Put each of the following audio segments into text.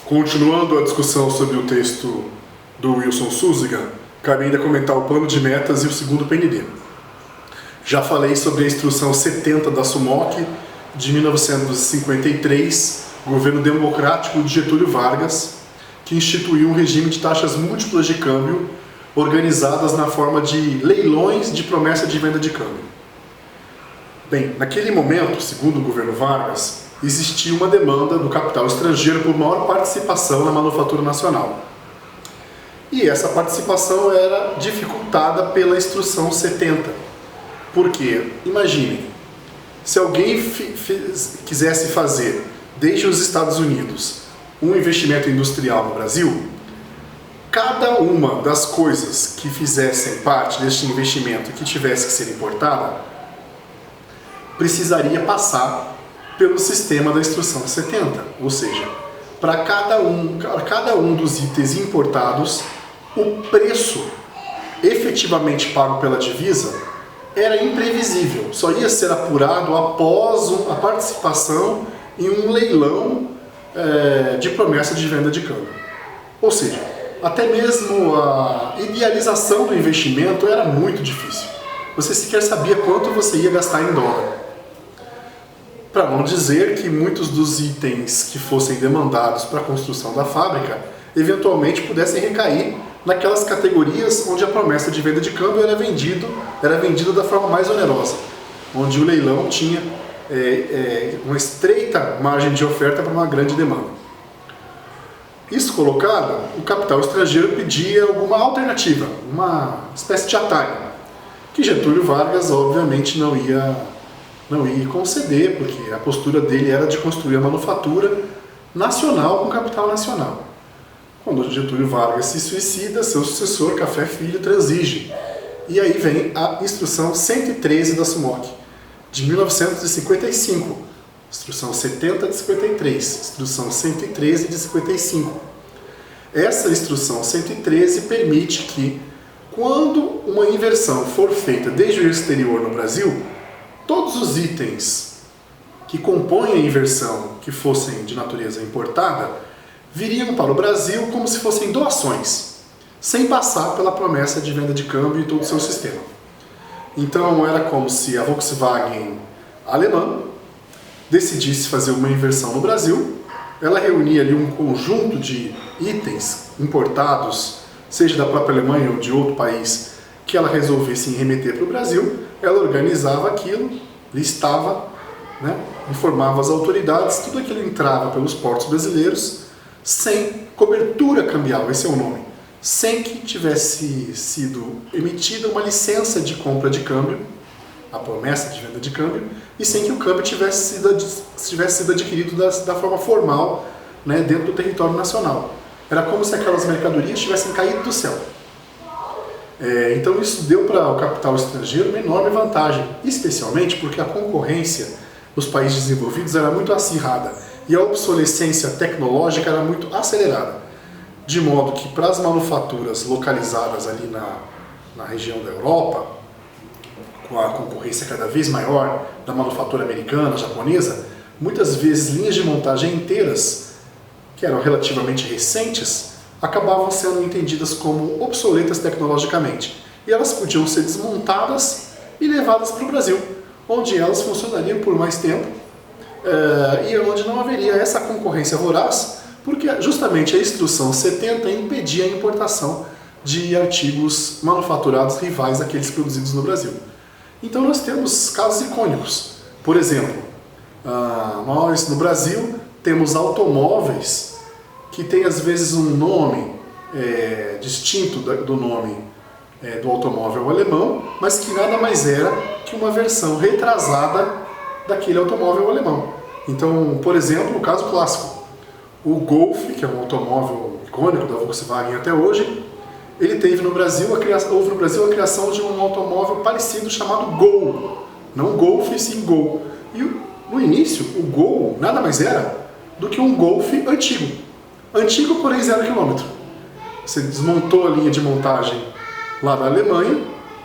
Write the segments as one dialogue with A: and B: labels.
A: Continuando a discussão sobre o texto do Wilson Suzigan, cabe ainda comentar o plano de metas e o segundo PND. Já falei sobre a instrução 70 da SUMOC de 1953, governo democrático de Getúlio Vargas, que instituiu um regime de taxas múltiplas de câmbio organizadas na forma de leilões de promessa de venda de câmbio. Bem, naquele momento, segundo o governo Vargas, existia uma demanda do capital estrangeiro por maior participação na manufatura nacional. E essa participação era dificultada pela instrução 70. Por quê? Imaginem, se alguém quisesse fazer, desde os Estados Unidos, um investimento industrial no Brasil, cada uma das coisas que fizessem parte deste investimento e que tivesse que ser importada, precisaria passar pelo sistema da instrução 70, ou seja, para cada um dos itens importados, o preço efetivamente pago pela divisa era imprevisível, só ia ser apurado após a participação em um leilão de promessa de venda de câmbio. Ou seja, até mesmo a idealização do investimento era muito difícil. Você sequer sabia quanto você ia gastar em dólar. Para não dizer que muitos dos itens que fossem demandados para a construção da fábrica eventualmente pudessem recair naquelas categorias onde a promessa de venda de câmbio era vendida da forma mais onerosa, onde o leilão tinha uma estreita margem de oferta para uma grande demanda. Isso colocado, o capital estrangeiro pedia alguma alternativa, uma espécie de atalho, que Getúlio Vargas obviamente não ia conceder, porque a postura dele era de construir a manufatura nacional com capital nacional. Quando Getúlio Vargas se suicida, seu sucessor, Café Filho, transige. E aí vem a instrução 113 da SUMOC, de 1955, instrução 70 de 53, instrução 113 de 55. Essa instrução 113 permite que, quando uma inversão for feita desde o exterior no Brasil, todos os itens que compõem a inversão, que fossem de natureza importada, viriam para o Brasil como se fossem doações, sem passar pela promessa de venda de câmbio e todo o seu sistema. Então era como se a Volkswagen alemã decidisse fazer uma inversão no Brasil, ela reunia ali um conjunto de itens importados, seja da própria Alemanha ou de outro país, que ela resolvesse remeter para o Brasil, ela organizava aquilo, listava, informava as autoridades, tudo aquilo entrava pelos portos brasileiros sem cobertura cambial, esse é o nome, sem que tivesse sido emitida uma licença de compra de câmbio, a promessa de venda de câmbio, e sem que o câmbio tivesse sido adquirido da forma formal, dentro do território nacional. Era como se aquelas mercadorias tivessem caído do céu. Então isso deu para o capital estrangeiro uma enorme vantagem, especialmente porque a concorrência nos países desenvolvidos era muito acirrada e a obsolescência tecnológica era muito acelerada, de modo que para as manufaturas localizadas ali na região da Europa, com a concorrência cada vez maior da manufatura americana, japonesa, muitas vezes linhas de montagem inteiras, que eram relativamente recentes, acabavam sendo entendidas como obsoletas tecnologicamente, e elas podiam ser desmontadas e levadas para o Brasil, onde elas funcionariam por mais tempo e onde não haveria essa concorrência voraz, porque justamente a instrução 70 impedia a importação de artigos manufaturados rivais àqueles produzidos no Brasil. Então nós temos casos icônicos. Por exemplo, nós no Brasil temos automóveis que têm às vezes um nome distinto do nome do automóvel alemão, mas que nada mais era que uma versão retrasada daquele automóvel alemão. Então, por exemplo, o caso clássico, o Golf, que é um automóvel icônico da Volkswagen até hoje, ele teve no Brasil houve no Brasil a criação de um automóvel parecido chamado Gol, não Golf, sim Gol. E no início, o Gol nada mais era do que um Golf antigo. Antigo, porém 0 km. Você desmontou a linha de montagem lá da Alemanha,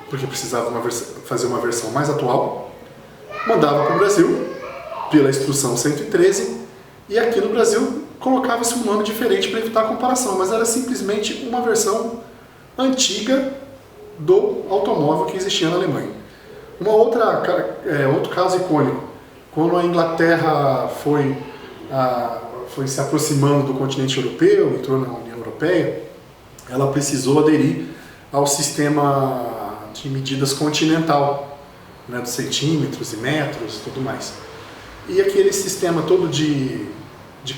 A: porque precisava fazer uma versão mais atual, mandava para o Brasil, pela instrução 113, e aqui no Brasil colocava-se um nome diferente para evitar a comparação, mas era simplesmente uma versão antiga do automóvel que existia na Alemanha. Outro caso icônico, quando a Inglaterra foi se aproximando do continente europeu, entrou na União Europeia, ela precisou aderir ao sistema de medidas continental, né, dos centímetros e metros e tudo mais. E aquele sistema todo de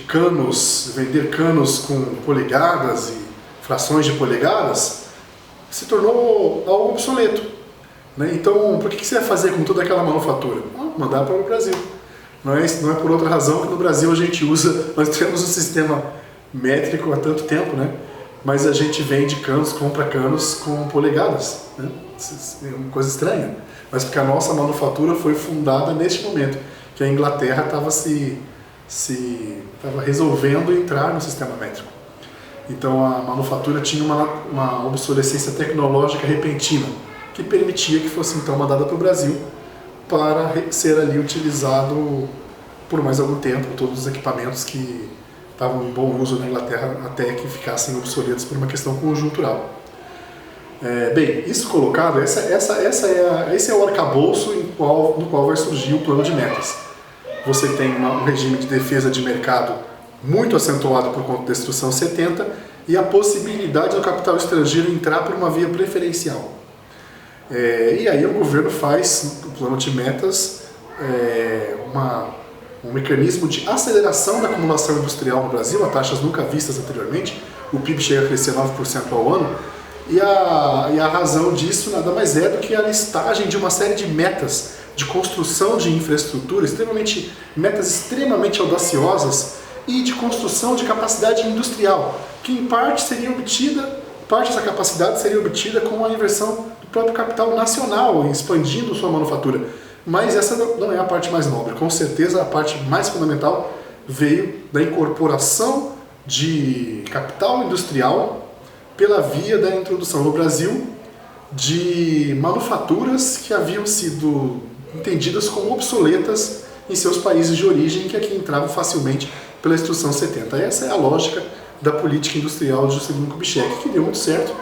A: canos, vender canos com polegadas e frações de polegadas, se tornou algo obsoleto. Né? Então, por que você vai fazer com toda aquela manufatura? Mandar para o Brasil. Não é por outra razão que no Brasil nós temos um sistema métrico há tanto tempo, né? Mas a gente vende canos, compra canos com polegadas. Né? É uma coisa estranha. Mas porque a nossa manufatura foi fundada neste momento, que a Inglaterra estava estava resolvendo entrar no sistema métrico. Então a manufatura tinha uma obsolescência tecnológica repentina, que permitia que fosse então mandada para o Brasil para ser ali utilizado por mais algum tempo, todos os equipamentos que estavam em bom uso na Inglaterra até que ficassem obsoletos por uma questão conjuntural. Bem, isso colocado, esse é o arcabouço no qual vai surgir o plano de metas. Você tem um regime de defesa de mercado muito acentuado por conta da Instrução 70 e a possibilidade do capital estrangeiro entrar por uma via preferencial. E aí o governo faz, no plano de metas, um mecanismo de aceleração da acumulação industrial no Brasil, a taxas nunca vistas anteriormente. O PIB chega a crescer 9% ao ano, e a razão disso nada mais é do que a listagem de uma série de metas de construção de infraestrutura, metas extremamente audaciosas e de construção de capacidade industrial, que em parte dessa capacidade seria obtida com a inversão do próprio capital nacional, expandindo sua manufatura. Mas essa não é a parte mais nobre. Com certeza a parte mais fundamental veio da incorporação de capital industrial pela via da introdução no Brasil de manufaturas que haviam sido entendidas como obsoletas em seus países de origem, que aqui entravam facilmente pela Instrução 70. Essa é a lógica da política industrial de Juscelino Kubitschek, que deu muito certo,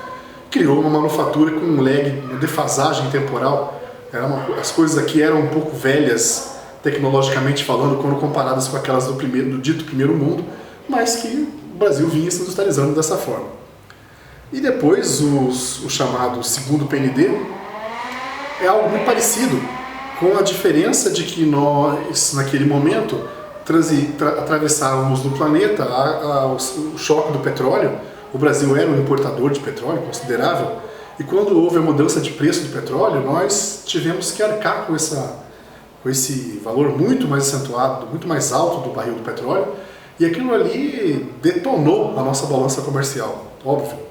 A: criou uma manufatura com um lag, uma defasagem temporal. As coisas aqui eram um pouco velhas, tecnologicamente falando, quando comparadas com aquelas do dito primeiro mundo, mas que o Brasil vinha se industrializando dessa forma. E depois o chamado segundo PND é algo muito parecido, com a diferença de que nós, naquele momento, atravessávamos no planeta o choque do petróleo. O Brasil era um importador de petróleo considerável, e quando houve a mudança de preço do petróleo, nós tivemos que arcar com esse valor muito mais acentuado, muito mais alto do barril do petróleo, e aquilo ali detonou a nossa balança comercial, óbvio.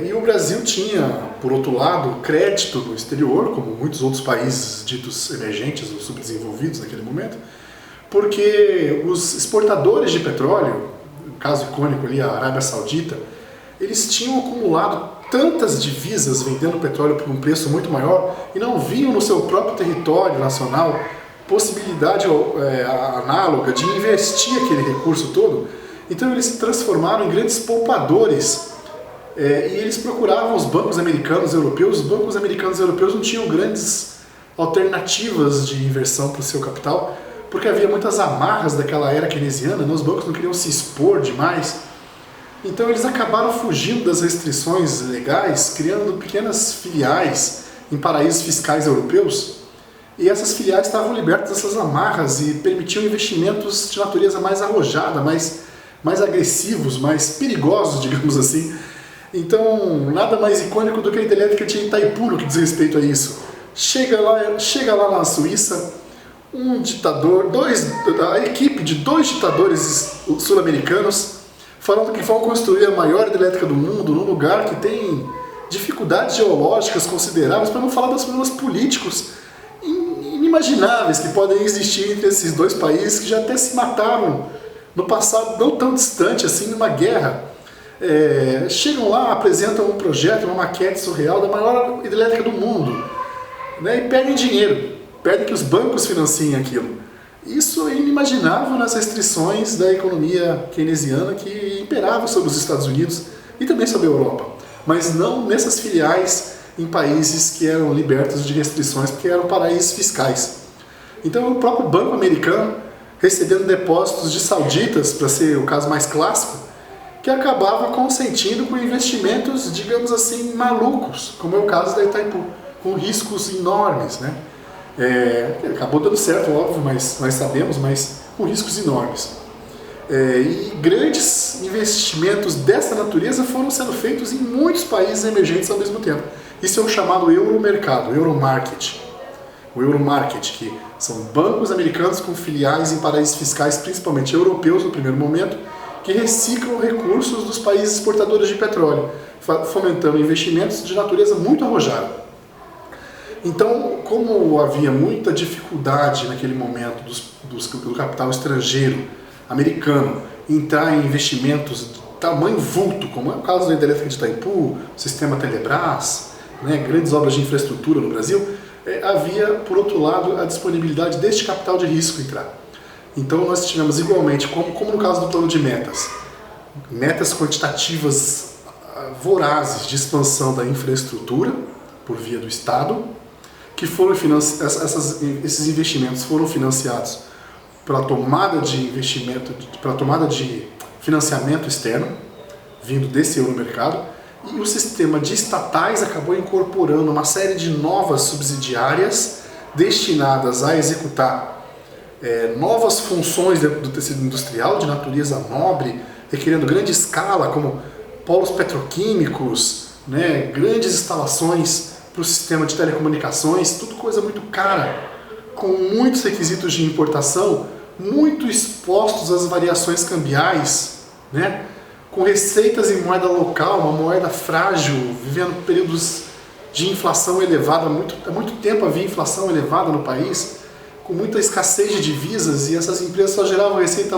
A: E o Brasil tinha, por outro lado, crédito no exterior, como muitos outros países ditos emergentes ou subdesenvolvidos naquele momento, porque os exportadores de petróleo, no caso icônico ali, a Arábia Saudita, eles tinham acumulado tantas divisas vendendo petróleo por um preço muito maior e não viam no seu próprio território nacional possibilidade análoga de investir aquele recurso todo. Então eles se transformaram em grandes poupadores. E eles procuravam os bancos americanos e europeus. Os bancos americanos e europeus não tinham grandes alternativas de inversão para o seu capital, porque havia muitas amarras daquela era keynesiana, né? Os bancos não queriam se expor demais. Então eles acabaram fugindo das restrições legais, criando pequenas filiais em paraísos fiscais europeus, e essas filiais estavam libertas dessas amarras e permitiam investimentos de natureza mais arrojada, mais agressivos, mais perigosos, digamos assim. Então, nada mais icônico do que a hidrelétrica de Itaipu no que diz respeito a isso. Chega lá na Suíça, um ditador, a equipe de 2 ditadores sul-americanos, falando que vão construir a maior hidrelétrica do mundo num lugar que tem dificuldades geológicas consideráveis, para não falar dos problemas políticos inimagináveis que podem existir entre esses 2 países que já até se mataram no passado não tão distante assim, numa guerra. Chegam lá, apresentam um projeto, uma maquete surreal da maior hidrelétrica do mundo, né, e pedem dinheiro, pedem que os bancos financiem aquilo. Isso é inimaginável nas restrições da economia keynesiana que imperava sobre os Estados Unidos e também sobre a Europa, mas não nessas filiais em países que eram libertos de restrições, porque eram paraísos fiscais. Então o próprio Banco Americano, recebendo depósitos de sauditas, para ser o caso mais clássico, que acabava consentindo com investimentos, digamos assim, malucos, como é o caso da Itaipu, com riscos enormes, né? Acabou dando certo, óbvio, mas nós sabemos, mas com riscos enormes. E grandes investimentos dessa natureza foram sendo feitos em muitos países emergentes ao mesmo tempo. Isso é o chamado euromercado, Euromarket. O Euromarket, que são bancos americanos com filiais em paraísos fiscais, principalmente europeus no primeiro momento, que reciclam recursos dos países exportadores de petróleo, fomentando investimentos de natureza muito arrojada. Então, como havia muita dificuldade naquele momento do capital estrangeiro, americano, entrar em investimentos de tamanho vulto, como é o caso da hidrelétrica de Itaipu, o sistema Telebrás, né, grandes obras de infraestrutura no Brasil, havia, por outro lado, a disponibilidade deste capital de risco entrar. Então nós tivemos igualmente, como no caso do plano de metas quantitativas vorazes de expansão da infraestrutura por via do Estado, que foram esses investimentos foram financiados pela tomada de investimento, pela tomada de financiamento externo, vindo desse euromercado, e o sistema de estatais acabou incorporando uma série de novas subsidiárias destinadas a executar novas funções do tecido industrial de natureza nobre, requerendo grande escala, como polos petroquímicos, né, grandes instalações para o sistema de telecomunicações, tudo coisa muito cara, com muitos requisitos de importação, muito expostos às variações cambiais, né, com receitas em moeda local, uma moeda frágil, vivendo períodos de inflação elevada, há muito tempo havia inflação elevada no país, com muita escassez de divisas, e essas empresas só geravam receita